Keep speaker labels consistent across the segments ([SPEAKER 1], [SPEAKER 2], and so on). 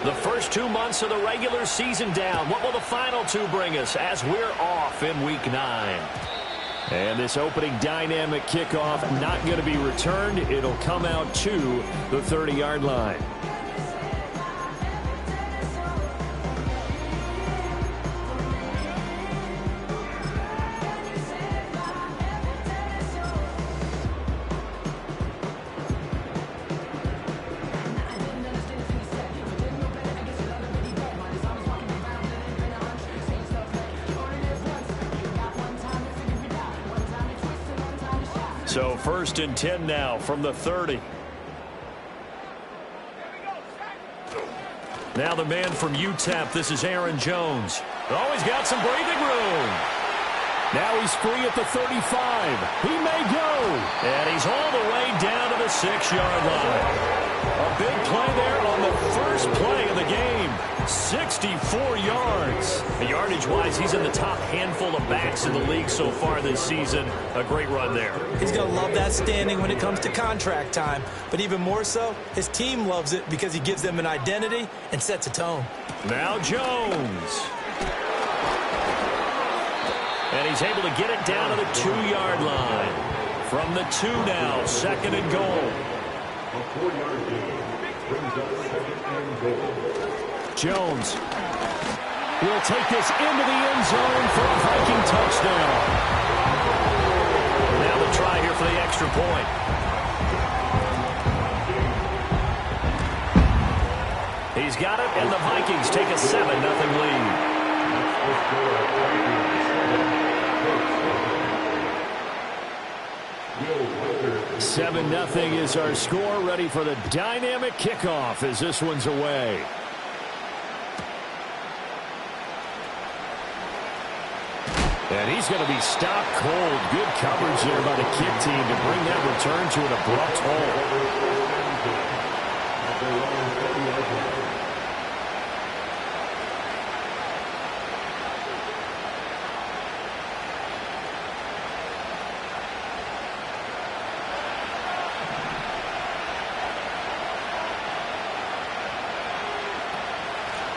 [SPEAKER 1] The first 2 months of the regular season down. What will the final two bring us as we're off in Week 9? And this opening dynamic kickoff not going to be returned. It'll come out to the 30-yard line. So 1st and 10 now from the 30. Now the man from UTEP, this is Aaron Jones. Oh, he's got some breathing room. Now he's free at the 35. He may go. And he's all the way down to the 6-yard line. A big play there on the first play of the game. 64 yards. Yardage-wise, he's in the top handful of backs in the league so far this season. A great run there.
[SPEAKER 2] He's going to love that standing when it comes to contract time. But even more so, his team loves it because he gives them an identity and sets a tone.
[SPEAKER 1] Now Jones. And he's able to get it down to the 2-yard line. From the 2 now, 2nd and goal.
[SPEAKER 3] A 4-yard gain brings up 2nd and goal.
[SPEAKER 1] Jones will take this into the end zone for a Viking touchdown. Now the try here for the extra point. He's got it, and the Vikings take a 7-0 lead. 7-0 is our score. Ready for the dynamic kickoff as this one's away. And he's going to be stopped cold. Good coverage there by the kick team to bring that return to an abrupt halt.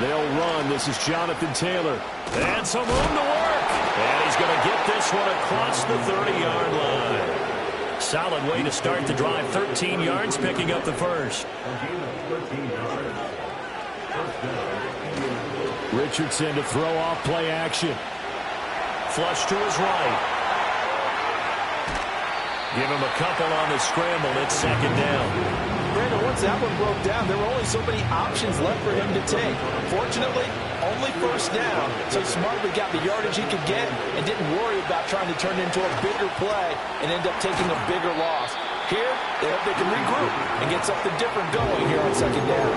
[SPEAKER 1] They'll run. This is Jonathan Taylor. And some room to work. And he's going to get this one across the 30-yard line. Solid way to start the drive. 13 yards, picking up the first. Richardson to throw off play action. Flush to his right. Give him a couple on the scramble. It's 2nd down.
[SPEAKER 2] Brandon, once that one broke down, there were only so many options left for him to take. Fortunately, only 1st down, so he smartly got the yardage he could get and didn't worry about trying to turn it into a bigger play and end up taking a bigger loss. Here, they hope they can regroup and get something different going here on 2nd down.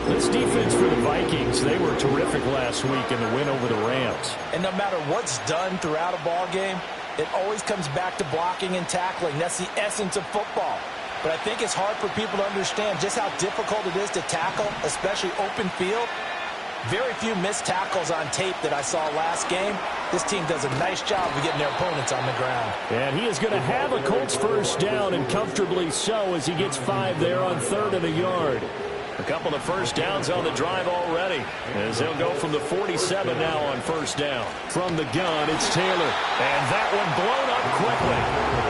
[SPEAKER 1] This defense for the Vikings, they were terrific last week in the win over the Rams.
[SPEAKER 2] And no matter what's done throughout a ball game, it always comes back to blocking and tackling. That's the essence of football. But I think it's hard for people to understand just how difficult it is to tackle, especially open field. Very few missed tackles on tape that I saw last game. This team does a nice job of getting their opponents on the ground.
[SPEAKER 1] And he is going to have a Colts 1st down, and comfortably so, as he gets 5 there on 3rd and a yard. A couple of 1st downs on the drive already, as they'll go from the 47 now on 1st down. From the gun, it's Taylor. And that one blown up quickly,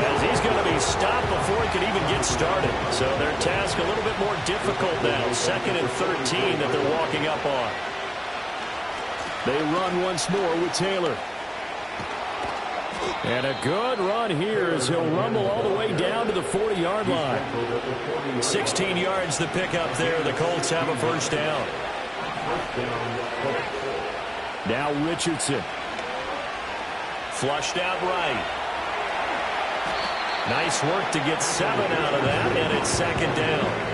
[SPEAKER 1] as he's going to be stopped before he can even get started. So their task a little bit more difficult now. 2nd and 13 that they're walking up on. They run once more with Taylor. And a good run here as he'll rumble all the way down to the 40-yard line. 16 yards the pickup there. The Colts have a 1st down. Now Richardson. Flushed out right. Nice work to get 7 out of that, and it's 2nd down.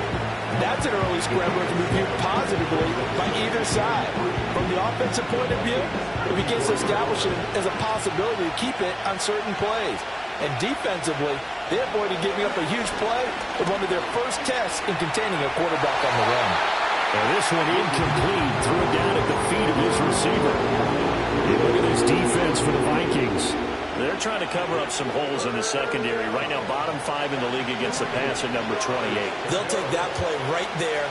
[SPEAKER 2] That's an early scrambler to be viewed positively by either side. From the offensive point of view, it begins to establish it as a possibility to keep it on certain plays. And defensively, they avoided giving up a huge play with one of their first tests in containing a quarterback on the run.
[SPEAKER 1] And this one incomplete, threw it down at the feet of his receiver. And look at this defense for the Vikings. They're trying to cover up some holes in the secondary. Right now, bottom 5 in the league against the pass at number 28.
[SPEAKER 2] They'll take that play right there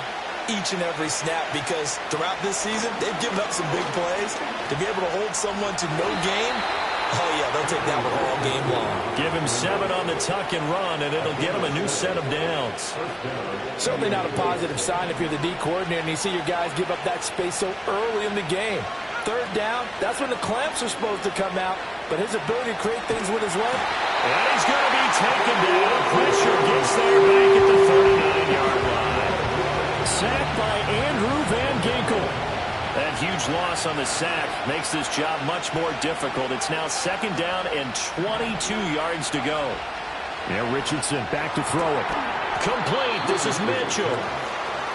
[SPEAKER 2] each and every snap because throughout this season, they've given up some big plays. To be able to hold someone to no gain, oh, yeah, they'll take that one all game long.
[SPEAKER 1] Give him 7 on the tuck and run, and it'll get him a new set of downs.
[SPEAKER 2] Certainly not a positive sign if you're the D coordinator and you see your guys give up that space so early in the game. Third down, that's when the clamps are supposed to come out, but his ability to create things with his leg.
[SPEAKER 1] And he's going to be taken down. Pressure gets there back at the 39-yard line. Sacked by Andrew Van Ginkel. That huge loss on the sack makes this job much more difficult. It's now 2nd down and 22 yards to go.
[SPEAKER 4] Now Richardson back to throw it.
[SPEAKER 1] Complete. This is Mitchell.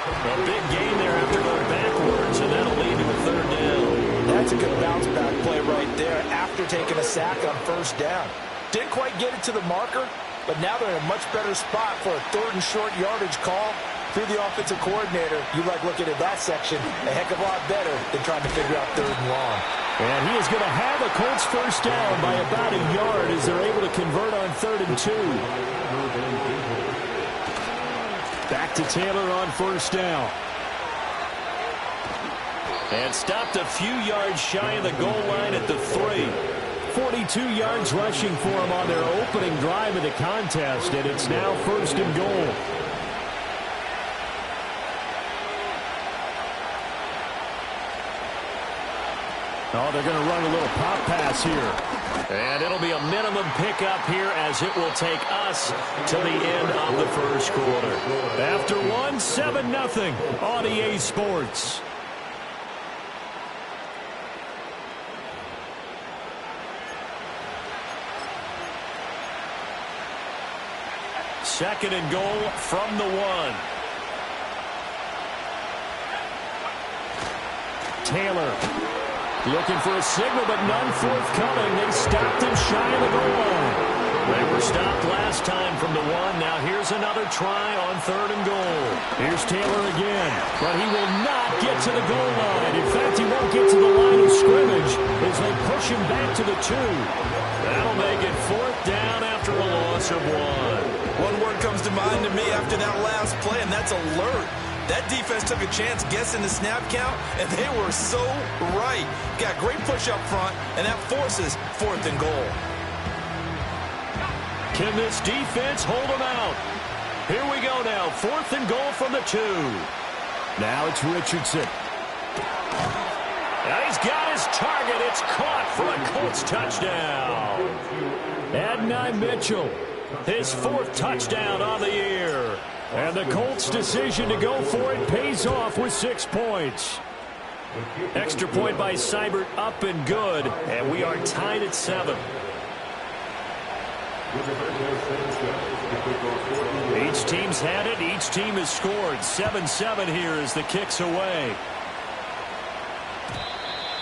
[SPEAKER 1] A big gain there after going backwards, and that'll lead to a 3rd down.
[SPEAKER 2] That's a good bounce-back play right there after taking a sack on 1st down. Didn't quite get it to the marker, but now they're in a much better spot for a 3rd and short yardage call. Through the offensive coordinator, you like looking at that section a heck of a lot better than trying to figure out 3rd and long.
[SPEAKER 1] And he is going to have a Colts 1st down by about a yard as they're able to convert on 3rd and 2.
[SPEAKER 4] Back to Taylor on 1st down.
[SPEAKER 1] And stopped a few yards shy of the goal line at the 3.
[SPEAKER 4] 42 yards rushing for him on their opening drive of the contest, and it's now 1st and goal. Oh, they're going to run a little pop pass here.
[SPEAKER 1] And it'll be a minimum pickup here as it will take us to the end of the 1st quarter.
[SPEAKER 4] After 1, 7-0 on EA Sports.
[SPEAKER 1] Second and goal from the 1.
[SPEAKER 4] Taylor looking for a signal, but none forthcoming. They stopped him shy of the goal line.
[SPEAKER 1] They were stopped last time from the 1. Now here's another try on 3rd and goal.
[SPEAKER 4] Here's Taylor again, but he will not get to the goal line. In fact, he won't get to the line of scrimmage as they push him back to the 2.
[SPEAKER 1] That'll make it 4th down after a loss of 1.
[SPEAKER 2] One word comes to mind to me after that last play, and that's alert. That defense took a chance guessing the snap count, and they were so right. Got great push up front, and that forces 4th and goal.
[SPEAKER 1] Can this defense hold them out? Here we go now. 4th and goal from the 2.
[SPEAKER 4] Now it's Richardson.
[SPEAKER 1] And he's got his target. It's caught for a Colts touchdown.
[SPEAKER 4] Adonai Mitchell.
[SPEAKER 1] His 4th touchdown on the year.
[SPEAKER 4] And the Colts' decision to go for it pays off with 6 points.
[SPEAKER 1] Extra point by Seibert, up and good. And we are tied at 7. Each team's had it. Each team has scored. 7-7 here as the kick's away.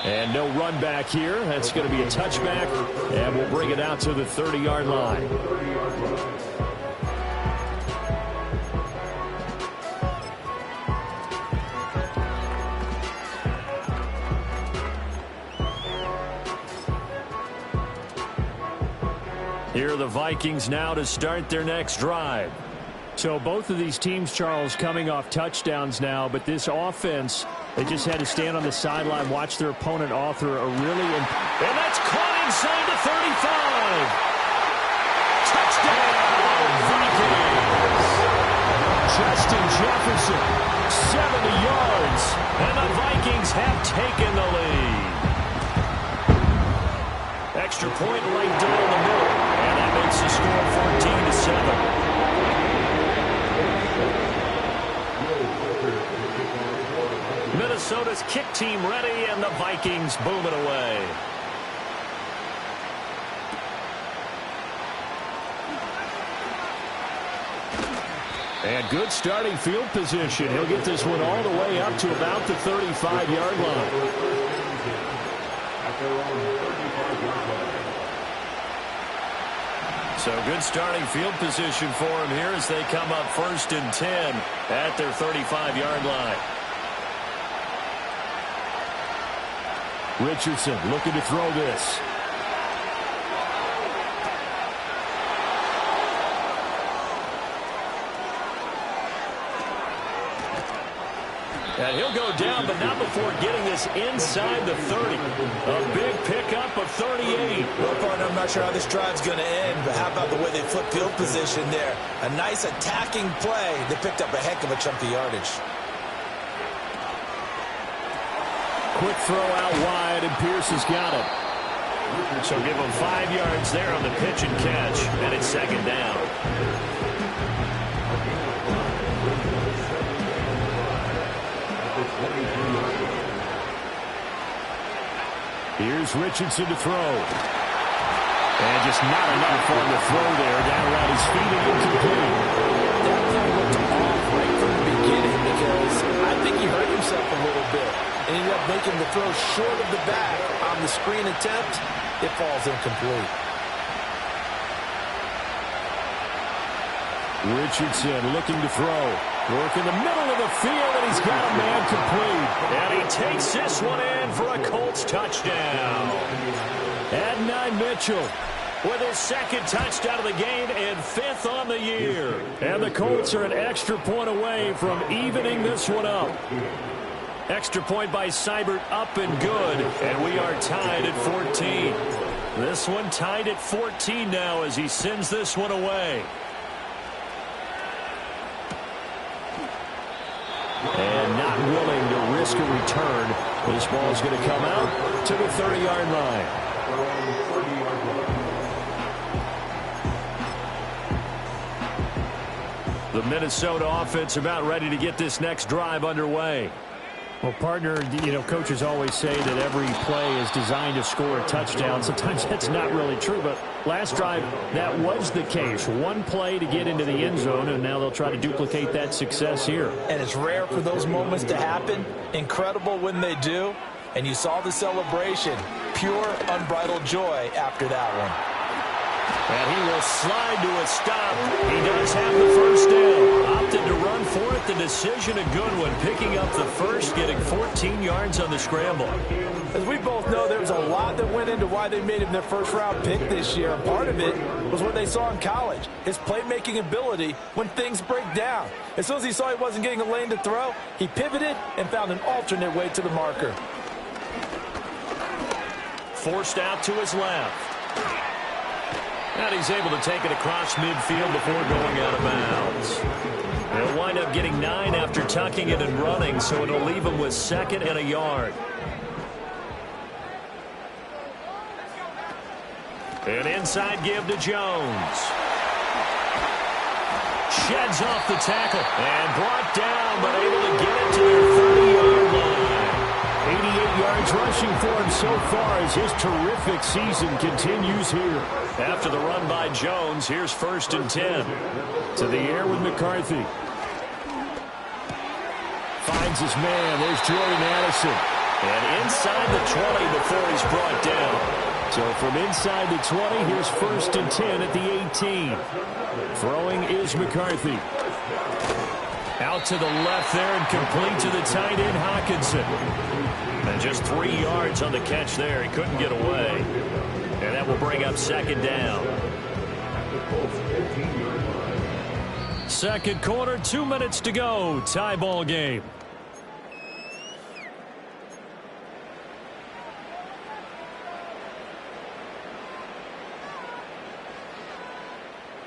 [SPEAKER 4] And no run back here. That's going to be a touchback. And we'll bring it out to the 30-yard line.
[SPEAKER 1] Here are the Vikings now to start their next drive.
[SPEAKER 4] So both of these teams, Charles, coming off touchdowns now, but this offense, they just had to stand on the sideline, watch their opponent author a really...
[SPEAKER 1] And that's caught inside the 35. Touchdown, Vikings.
[SPEAKER 4] Justin Jefferson, 70 yards.
[SPEAKER 1] And the Vikings have taken the lead. Extra point right down the middle. And that makes the score 14-7. Minnesota's kick team ready, and the Vikings boom it away.
[SPEAKER 4] And good starting field position. He'll get this one all the way up to about the 35-yard line.
[SPEAKER 1] So good starting field position for him here as they come up 1st and 10 at their 35-yard line.
[SPEAKER 4] Richardson looking to throw this.
[SPEAKER 1] And he'll go down, but not before getting this inside the 30. A big pickup of 38.
[SPEAKER 2] Well, partner, I'm not sure how this drive's going to end, but how about the way they flip field position there? A nice attacking play. They picked up a heck of a chunk of yardage.
[SPEAKER 4] Quick throw out wide, and Pierce has got it.
[SPEAKER 1] So give him 5 yards there on the pitch and catch, and it's second down.
[SPEAKER 4] Here's Richardson to throw. And just not enough on the throw there. Down around his feet and incomplete.
[SPEAKER 2] That play looked off right from the beginning because I think he hurt himself a little bit. And ended up making the throw short of the back on the screen attempt. It falls incomplete.
[SPEAKER 4] Richardson looking to throw. Work in the middle of the field, and he's got a man complete.
[SPEAKER 1] And he takes this one in for a Colts touchdown.
[SPEAKER 4] Adonai Mitchell
[SPEAKER 1] with his second touchdown of the game and 5th on the year.
[SPEAKER 4] And the Colts are an extra point away from evening this one up.
[SPEAKER 1] Extra point by Seibert, up and good. And we are tied at 14. This one tied at 14 now as he sends this one away.
[SPEAKER 4] And not willing to risk a return. This ball is going to come out to the 30-yard line.
[SPEAKER 1] The Minnesota offense about ready to get this next drive underway.
[SPEAKER 4] Well, partner, you know, coaches always say that every play is designed to score a touchdown. Sometimes that's not really true, but last drive, that was the case. One play to get into the end zone, and now they'll try to duplicate that success here.
[SPEAKER 2] And it's rare for those moments to happen. Incredible when they do. And you saw the celebration. Pure, unbridled joy after that one.
[SPEAKER 1] And he will slide to a stop. He does have the first down. Opted to run for it. The decision a good one. Picking up the first, getting 14 yards on the scramble.
[SPEAKER 2] As we both know, there was a lot that went into why they made him their first-round pick this year. And part of it was what they saw in college, his playmaking ability when things break down. As soon as he saw he wasn't getting a lane to throw, he pivoted and found an alternate way to the marker.
[SPEAKER 1] Forced out to his left. And he's able to take it across midfield before going out of bounds. He'll wind up getting 9 after tucking it and running, so it'll leave him with 2nd and a yard. An inside give to Jones. Sheds off the tackle and brought down, but able to get it to their 30-yard line.
[SPEAKER 4] 88 yards rushing for him so far as his terrific season continues here.
[SPEAKER 1] After the run by Jones, here's 1st and 10.
[SPEAKER 4] To the air with McCarthy. Finds his man. There's Jordan Addison.
[SPEAKER 1] And inside the 20 before he's brought down.
[SPEAKER 4] So from inside the 20, here's 1st and 10 at the 18. Throwing is McCarthy.
[SPEAKER 1] Out to the left there and complete to the tight end, Hawkinson. And just 3 yards on the catch there. He couldn't get away. And that will bring up 2nd down.
[SPEAKER 4] Second quarter, 2 minutes to go. Tie ball game.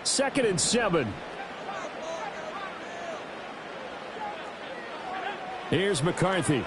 [SPEAKER 4] Second and 7. Here's McCarthy.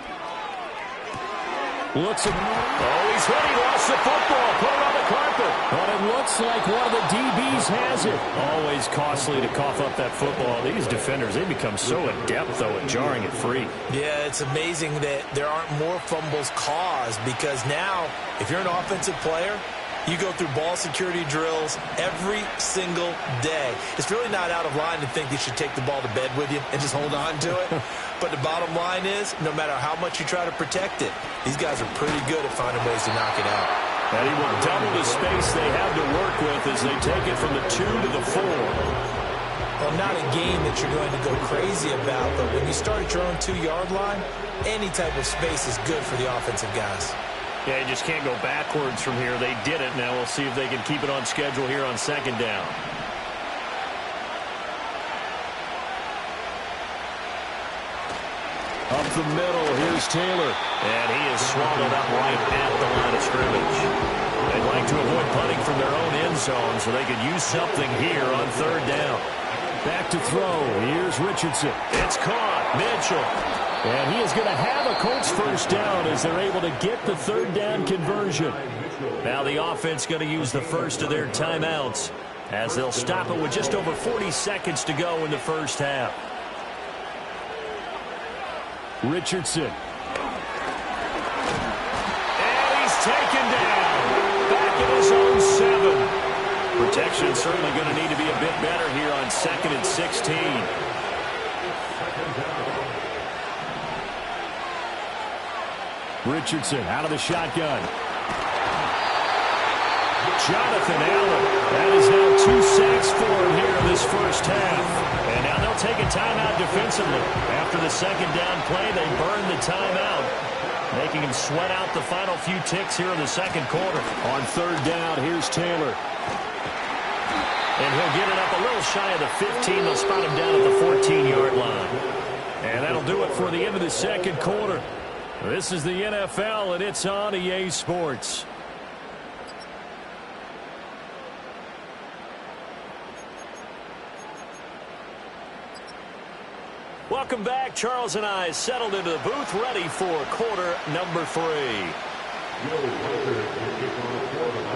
[SPEAKER 4] Looks at...
[SPEAKER 1] Oh, he's hit. He lost the football. Put it on the carpet.
[SPEAKER 4] But it looks like one of the DBs has it.
[SPEAKER 1] Always costly to cough up that football. These defenders, they become so adept, though, at jarring it free.
[SPEAKER 2] Yeah, it's amazing that there aren't more fumbles caused because now, if you're an offensive player, you go through ball security drills every single day. It's really not out of line to think you should take the ball to bed with you and just hold on to it. But the bottom line is, no matter how much you try to protect it, these guys are pretty good at finding ways to knock it out.
[SPEAKER 1] And he will double the space they have to work with as they take it from the 2 to the 4.
[SPEAKER 2] Well, not a game that you're going to go crazy about, but when you start at your own 2-yard line, any type of space is good for the offensive guys.
[SPEAKER 1] Yeah, you just can't go backwards from here. They did it. Now we'll see if they can keep it on schedule here on 2nd down. Up the middle, here's Taylor. And he is swallowed up right at the line of scrimmage. They'd like to avoid punting from their own end zone so they could use something here on third down.
[SPEAKER 4] Back to throw. Here's Richardson.
[SPEAKER 1] It's caught. Mitchell.
[SPEAKER 4] And he is going to have a Colts first down as they're able to get the third down conversion.
[SPEAKER 1] Now the offense going to use the first of their timeouts as they'll stop it with just over 40 seconds to go in the first half.
[SPEAKER 4] Richardson.
[SPEAKER 1] And he's taken down. Back at his own 7. Protection certainly going to need to be a bit better here on 2nd and 16.
[SPEAKER 4] Richardson out of the shotgun. Jonathan Allen. That is now 2 sacks for him here in this first half.
[SPEAKER 1] And now they'll take a timeout defensively. After the second down play, they burn the timeout, making him sweat out the final few ticks here in the second quarter.
[SPEAKER 4] On third down, here's Taylor.
[SPEAKER 1] And he'll get it up a little shy of the 15. They'll spot him down at the 14-yard line.
[SPEAKER 4] And that'll do it for the end of the second quarter. This is the NFL, and it's on EA Sports.
[SPEAKER 1] Welcome back. Charles and I settled into the booth, ready for quarter number 3.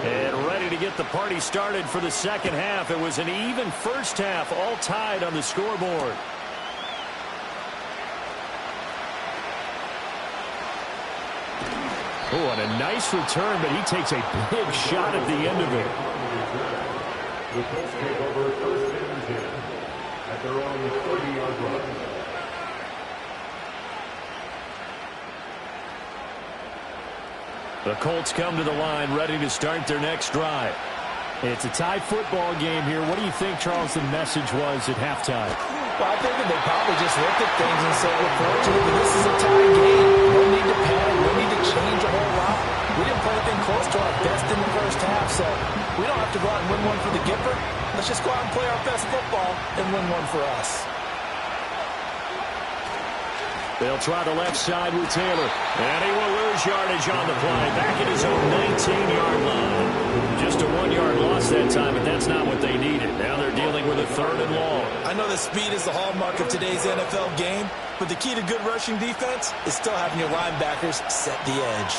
[SPEAKER 1] And ready to get the party started for the second half. It was an even first half, all tied on the scoreboard.
[SPEAKER 4] Oh, and a nice return, but he takes a big shot at the end of it.
[SPEAKER 3] The Colts take over first and 10 at their own 30-yard line.
[SPEAKER 4] The Colts come to the line, ready to start their next drive. It's a tie football game here. What do you think, Charles, the message was at halftime?
[SPEAKER 2] Well, I think that they probably just looked at things and said, we're fortunate, but this is a tie game. No need to panic. No need to change a whole lot. We didn't play anything close to our best in the first half, so we don't have to go out and win one for the Gipper. Let's just go out and play our best football and win one for us.
[SPEAKER 4] They'll try the left side with Taylor.
[SPEAKER 1] And he will lose yardage on the play. Back at his own 19-yard line. Just a 1-yard loss that time, but that's not what they needed. Now they're dealing with a third and long.
[SPEAKER 2] I know that speed is the hallmark of today's NFL game, but the key to good rushing defense is still having your linebackers set the edge.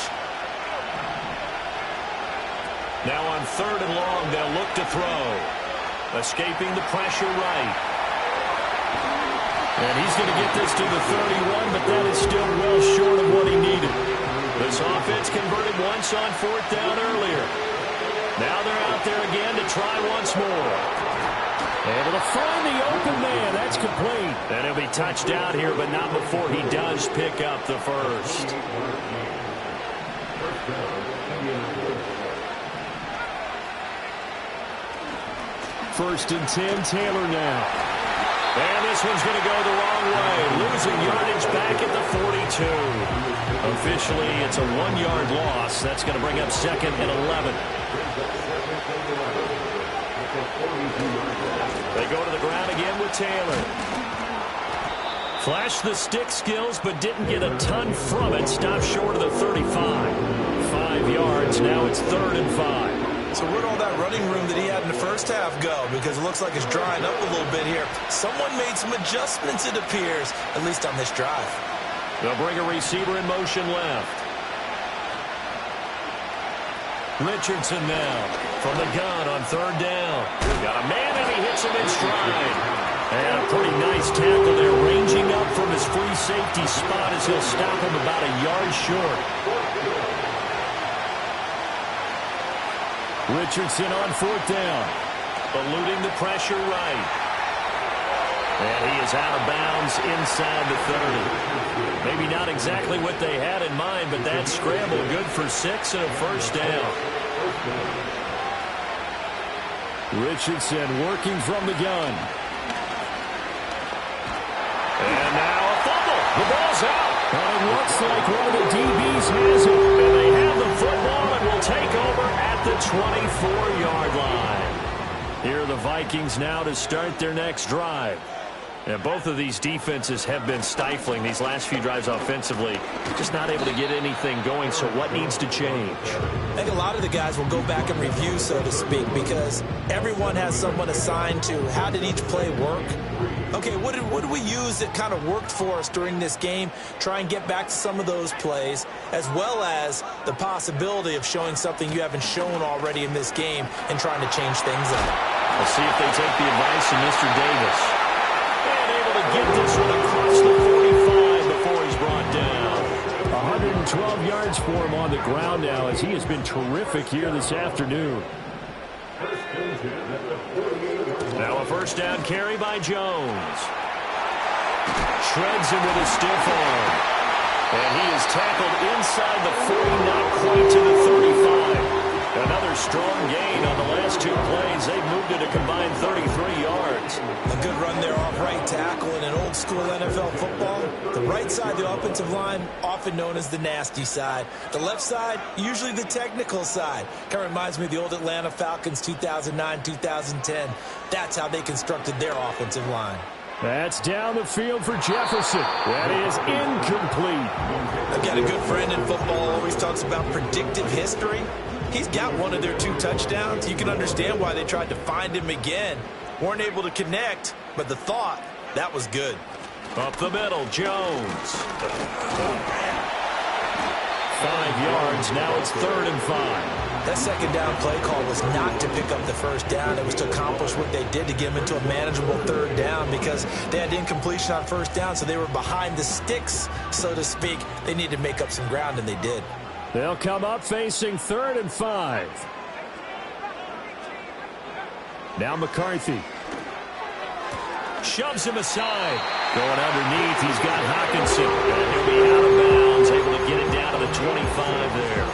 [SPEAKER 1] Now on third and long, they'll look to throw. Escaping the pressure right. And he's going to get this to the 31, but that is still well short of what he needed. This offense converted once on fourth down earlier. Now they're out there again to try once more.
[SPEAKER 4] Able to find the open man. That's complete.
[SPEAKER 1] And he'll be touched out here, but not before he does pick up the first.
[SPEAKER 4] First and 10, Taylor now.
[SPEAKER 1] And this one's going to go the wrong way. Losing yardage back at the 42. Officially, it's a 1-yard loss. That's going to bring up 2nd and 11. They go to the ground again with Taylor. Flashed the stick skills, but didn't get a ton from it. Stopped short of the 35. 5 yards. Now it's 3rd and 5.
[SPEAKER 2] So where'd all that running room that he had in the first half go? Because it looks like it's drying up a little bit here. Someone made some adjustments, it appears, at least on this drive.
[SPEAKER 1] They'll bring a receiver in motion left. Richardson now from the gun on third down. Got a man and he hits him in stride. And a pretty nice tackle there, ranging up from his free safety spot as he'll stop him about a yard short.
[SPEAKER 4] Richardson on fourth down.
[SPEAKER 1] Eluding the pressure right. And he is out of bounds inside the 30. Maybe not exactly what they had in mind, but that scramble good for 6 and a first down.
[SPEAKER 4] Richardson working from the gun.
[SPEAKER 1] And now a fumble. The ball's out.
[SPEAKER 4] And it looks like one of the DBs has it.
[SPEAKER 1] And they have the football and will take over at the 24-yard line. Here are the Vikings now to start their next drive. And both of these defenses have been stifling these last few drives offensively. Just not able to get anything going, so what needs to change?
[SPEAKER 2] I think a lot of the guys will go back and review, so to speak, because everyone has someone assigned to how did each play work. Okay, what did we use that kind of worked for us during this game? Try and get back to some of those plays, as well as the possibility of showing something you haven't shown already in this game and trying to change things up.
[SPEAKER 1] We'll see if they take the advice of Mr. Davis. And able to get this one across the 45 before he's brought down.
[SPEAKER 4] 112 yards for him on the ground now, as he has been terrific here this afternoon.
[SPEAKER 1] Now a first down carry by Jones. Shreds him with a stiff arm. And he is tackled inside the 40, not quite to the 35. Another strong gain on the last two plays. They've moved it a combined 33 yards.
[SPEAKER 2] A good run there off right tackle in an old school NFL football. The right side, the offensive line, often known as the nasty side. The left side, usually the technical side. Kind of reminds me of the old Atlanta Falcons 2009-2010. That's how they constructed their offensive line.
[SPEAKER 4] That's down the field for Jefferson. That is incomplete.
[SPEAKER 2] I've got a good friend in football, always talks about predictive history. He's got one of their 2 touchdowns. You can understand why they tried to find him again. Weren't able to connect, but the thought, that was good.
[SPEAKER 1] Up the middle, Jones.
[SPEAKER 4] 5 yards, now it's 3rd and 5.
[SPEAKER 2] That second down play call was not to pick up the first down. It was to accomplish what they did to get them into a manageable 3rd down because they had incompletion on first down, so they were behind the sticks, so to speak. They needed to make up some ground, and they did.
[SPEAKER 4] They'll come up facing 3rd and 5. Now McCarthy.
[SPEAKER 1] Shoves him aside. Going underneath, he's got Hockenson. And he'll be out of bounds, able to get it down to the 25 there.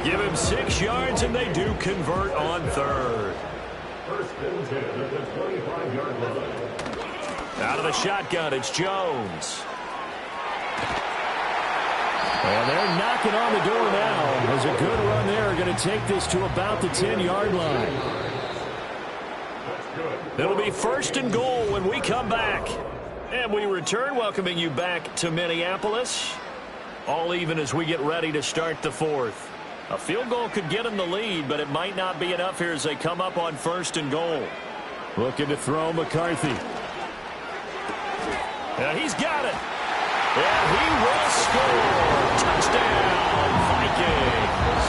[SPEAKER 1] Give him 6 yards, and they do convert on 3rd.
[SPEAKER 3] First and 10 at the 25-yard line.
[SPEAKER 1] Out of the shotgun, it's Jones. And they're knocking on the door now.
[SPEAKER 4] There's a good run there. Going to take this to about the 10-yard line.
[SPEAKER 1] It'll be 1st and goal when we come back. And we return, welcoming you back to Minneapolis. All even as we get ready to start the 4th. A field goal could get them the lead, but it might not be enough here as they come up on 1st and goal.
[SPEAKER 4] Looking to throw McCarthy.
[SPEAKER 1] Yeah, he's got it. And he will score. Touchdown, Vikings.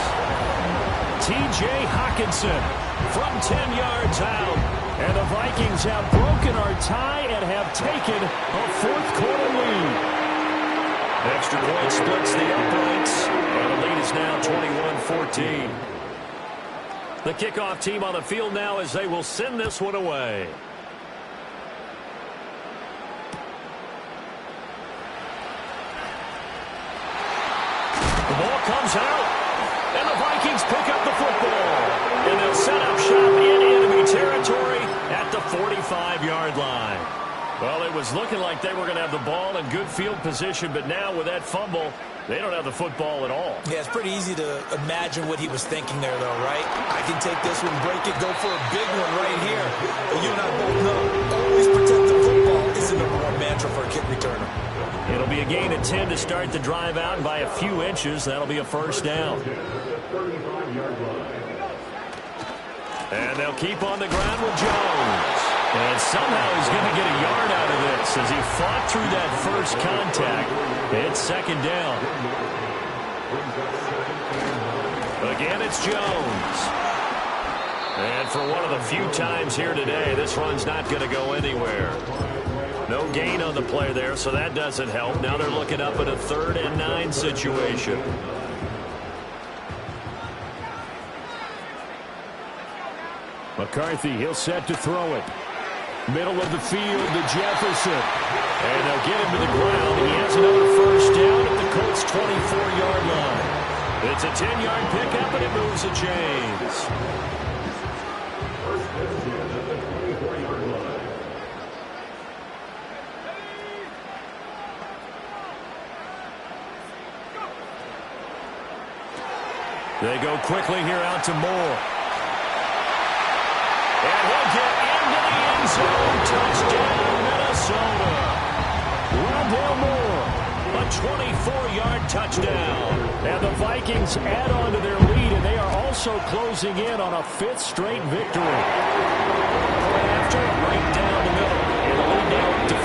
[SPEAKER 1] T.J. Hockenson from 10 yards out.
[SPEAKER 4] And the Vikings have broken our tie and have taken a 4th quarter lead.
[SPEAKER 1] Extra point splits the uprights. And the lead is now 21-14. The kickoff team on the field now as they will send this one away. The ball comes out, and the Vikings pick up the football. And they'll set up shop in enemy territory at the 45-yard line. Well, it was looking like they were going to have the ball in good field position, but now with that fumble, they don't have the football at all.
[SPEAKER 2] Yeah, it's pretty easy to imagine what he was thinking there, though, right? I can take this one, break it, go for a big one right here. But you and I both know, always protect the football is the #1 mantra for a kick returner.
[SPEAKER 1] It'll be a gain of 10 to start the drive out, and by a few inches, that'll be a first down. And they'll keep on the ground with Jones. And somehow he's going to get a yard out of this as he fought through that first contact. It's 2nd down. Again, it's Jones. And for one of the few times here today, this run's not going to go anywhere. No gain on the play there, so that doesn't help. Now they're looking up at a 3rd and 9 situation.
[SPEAKER 4] McCarthy, he'll set to throw it. Middle of the field to Jefferson. And they'll get him to the ground. He has another first down at the Colts' 24-yard line.
[SPEAKER 1] It's a 10-yard pickup, and it moves the chains.
[SPEAKER 3] First and 10 at the 24-yard line.
[SPEAKER 1] They go quickly here out to Moore. And he'll get into the end zone. Touchdown, Minnesota. Rondale Moore, a 24-yard touchdown. And the Vikings add on to their lead, and they are also closing in on a 5th straight victory. After right down the middle, and the lead now up to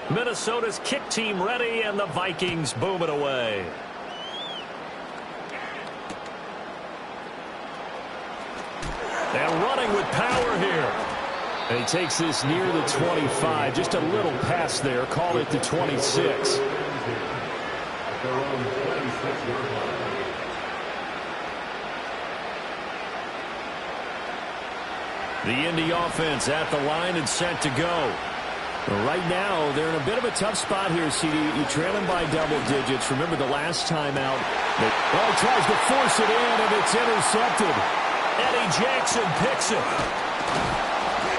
[SPEAKER 1] 14. Minnesota's kick team ready, and the Vikings boom it away. And running with power here. And he takes this near the 25. Just a little pass there. Call it the 26. The Indy offense at the line and set to go. Right now, they're in a bit of a tough spot here, CD. You trail them by double digits. Remember the last time out. He tries to force it in, and it's intercepted. Eddie Jackson picks it.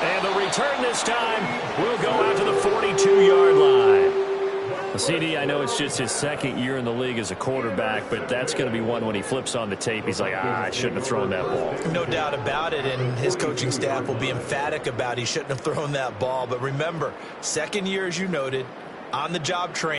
[SPEAKER 1] And the return this time will go out to the 42-yard line. Well, CD, I know it's just his 2nd year in the league as a quarterback, but that's going to be one when he flips on the tape. He's like, I shouldn't have thrown that ball.
[SPEAKER 2] No doubt about it, and his coaching staff will be emphatic about he shouldn't have thrown that ball. But remember, 2nd year, as you noted, on-the-job training.